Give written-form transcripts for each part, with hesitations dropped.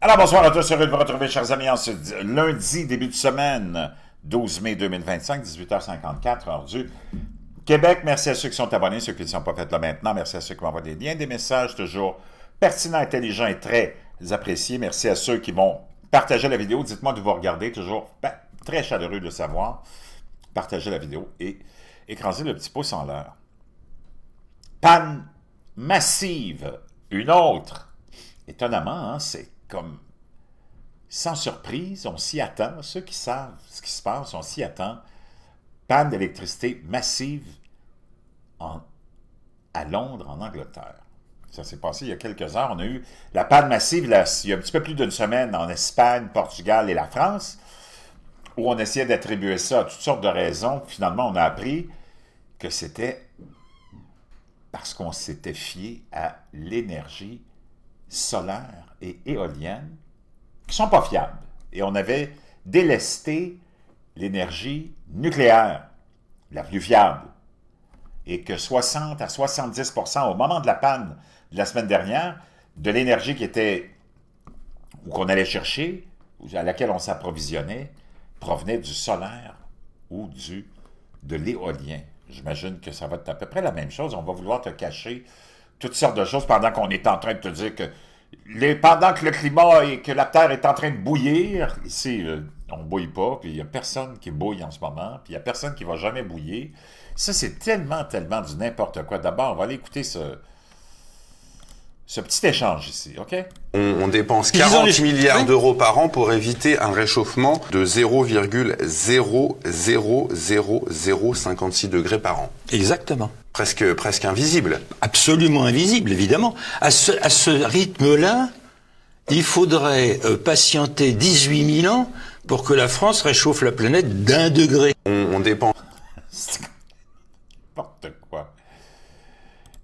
Alors, bonsoir à tous, heureux de vous retrouver, chers amis, en ce lundi, début de semaine, 12 mai 2025, 18h54, heure du Québec. Merci à ceux qui sont abonnés, ceux qui ne sont pas faits là maintenant. Merci à ceux qui m'envoient des liens, des messages toujours pertinents, intelligents et très appréciés. Merci à ceux qui vont partager la vidéo. Dites-moi de vous regarder, toujours très chaleureux de le savoir. Partagez la vidéo et écrasez le petit pouce en l'air. Panne massive, une autre. Étonnamment, hein, c'est comme sans surprise, on s'y attend. Ceux qui savent ce qui se passe, on s'y attend. Panne d'électricité massive à Londres, en Angleterre. Ça s'est passé il y a quelques heures. On a eu la panne massive là, il y a un petit peu plus d'une semaine en Espagne, Portugal et la France, où on essayait d'attribuer ça à toutes sortes de raisons. Finalement, on a appris que c'était parce qu'on s'était fié à l'énergie solaire et éolienne qui ne sont pas fiables. Et on avait délesté l'énergie nucléaire, la plus fiable. Et que 60 à 70% au moment de la panne de la semaine dernière, de l'énergie qui était, ou qu'on allait chercher, ou à laquelle on s'approvisionnait, provenait du solaire ou de l'éolien. J'imagine que ça va être à peu près la même chose. On va vouloir te cacher toutes sortes de choses pendant qu'on est en train de te dire que pendant que le climat et que la Terre est en train de bouillir, ici, on ne bouille pas, puis il n'y a personne qui bouille en ce moment, puis il n'y a personne qui ne va jamais bouillir. Ça, c'est tellement du n'importe quoi. D'abord, on va aller écouter ce petit échange ici, OK? On dépense 40 milliards d'euros par an pour éviter un réchauffement de 0,0000056 degrés par an. Exactement. Presque invisible. Absolument invisible, évidemment. À ce rythme-là, il faudrait patienter 18 000 ans pour que la France réchauffe la planète d'1 degré. On dépense... N'importe quoi.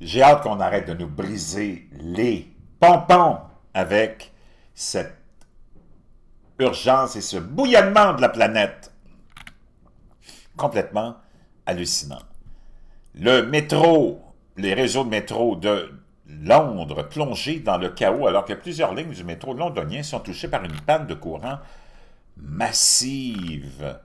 J'ai hâte qu'on arrête de nous briser les pompons avec cette urgence et ce bouillonnement de la planète. Complètement hallucinant. Le métro, les réseaux de métro de Londres plongés dans le chaos alors que plusieurs lignes du métro londonien sont touchées par une panne de courant massive.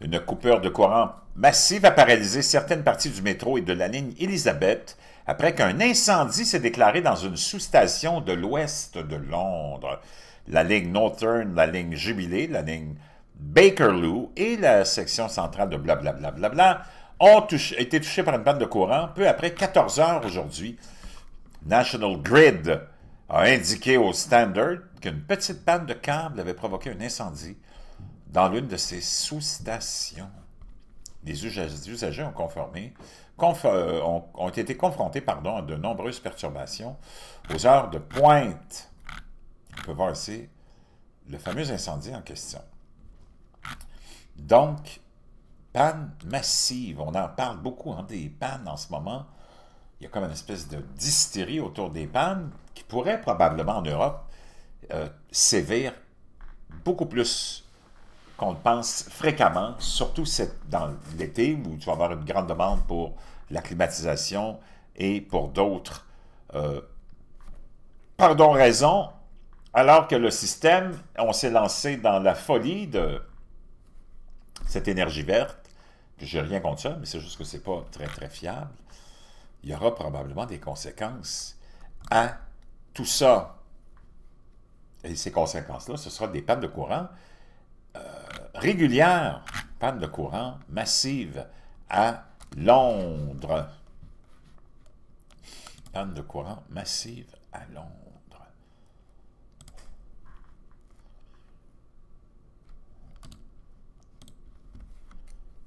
Une coupure de courant massive a paralysé certaines parties du métro et de la ligne Elizabeth après qu'un incendie s'est déclaré dans une sous-station de l'ouest de Londres. La ligne Northern, la ligne Jubilee, la ligne Bakerloo et la section centrale de blablabla ont été touchés par une panne de courant peu après 14 heures aujourd'hui. National Grid a indiqué au Standard qu'une petite panne de câble avait provoqué un incendie dans l'une de ses sous-stations. Les usagers ont été confrontés à de nombreuses perturbations aux heures de pointe. On peut voir ici le fameux incendie en question. Donc, panne massive. On en parle beaucoup, hein, des pannes en ce moment. Il y a comme une espèce de d'hystérie autour des pannes qui pourrait probablement en Europe sévir beaucoup plus qu'on le pense fréquemment, surtout dans l'été où tu vas avoir une grande demande pour la climatisation et pour d'autres raisons, alors que le système, on s'est lancé dans la folie de cette énergie verte, que j'ai rien contre ça, mais c'est juste que c'est pas très fiable. Il y aura probablement des conséquences à tout ça. Et ces conséquences-là, ce sera des pannes de courant régulières, panne de courant massive à Londres. Panne de courant massive à Londres.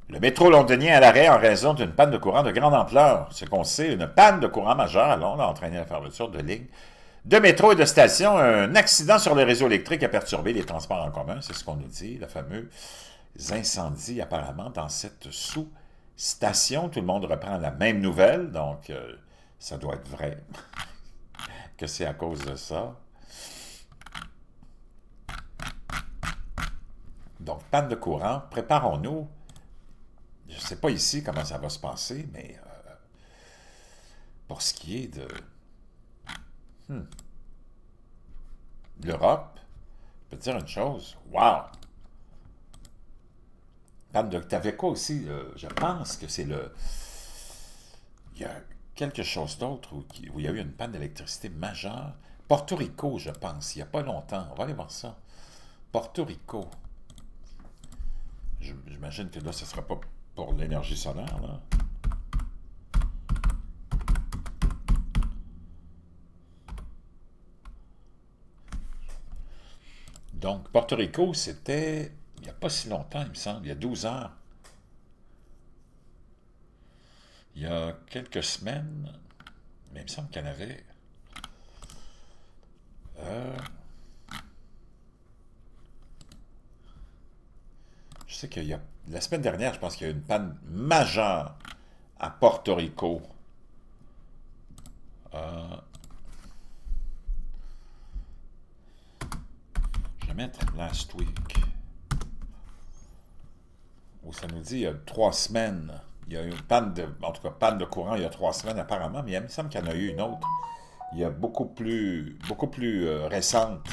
Le métro londonien à l'arrêt en raison d'une panne de courant de grande ampleur. Ce qu'on sait, une panne de courant majeure à Londres a entraîné la fermeture de lignes de métro et de stations. Un accident sur le réseau électrique a perturbé les transports en commun, c'est ce qu'on nous dit. Le fameux incendie apparemment dans cette sous-station. Tout le monde reprend la même nouvelle, donc ça doit être vrai que c'est à cause de ça. Donc, panne de courant, préparons-nous. Je ne sais pas ici comment ça va se passer, mais pour ce qui est de l'Europe, Je peux te dire une chose. Wow! Panne de... T'avais quoi aussi? Je pense que c'est le... Il y a quelque chose d'autre où il y a eu une panne d'électricité majeure. Porto Rico, je pense, il n'y a pas longtemps. On va aller voir ça. Porto Rico. J'imagine que là, ce ne sera pas pour l'énergie solaire, là. Donc, Porto Rico, c'était, il n'y a pas si longtemps, il me semble, il y a 12 heures. Il y a quelques semaines, mais il me semble qu'il y en avait... je sais qu'il y a... La semaine dernière, je pense qu'il y a eu une panne majeure à Porto Rico. Je vais mettre last week. Où ça nous dit il y a 3 semaines. Il y a eu une panne de... En tout cas, panne de courant il y a 3 semaines apparemment, mais il me semble qu'il y en a eu une autre. Il y a beaucoup plus récente.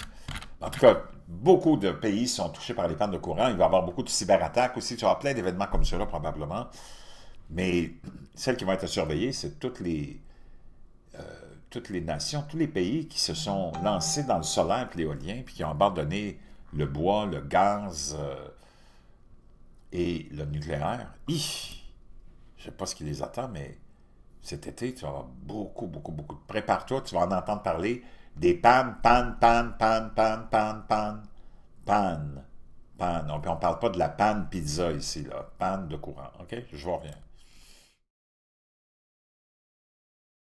En tout cas, beaucoup de pays sont touchés par les pannes de courant. Il va y avoir beaucoup de cyberattaques aussi. Tu vas avoir plein d'événements comme cela, probablement. Mais celles qui vont être surveillées, c'est toutes les nations, tous les pays qui se sont lancés dans le solaire et l'éolien, puis qui ont abandonné le bois, le gaz et le nucléaire. Je ne sais pas ce qui les attend, mais cet été, tu vas avoir beaucoup de... Prépare-toi, tu vas en entendre parler des pannes. On ne parle pas de la panne pizza ici, là. Panne de courant, OK? Je vous reviens.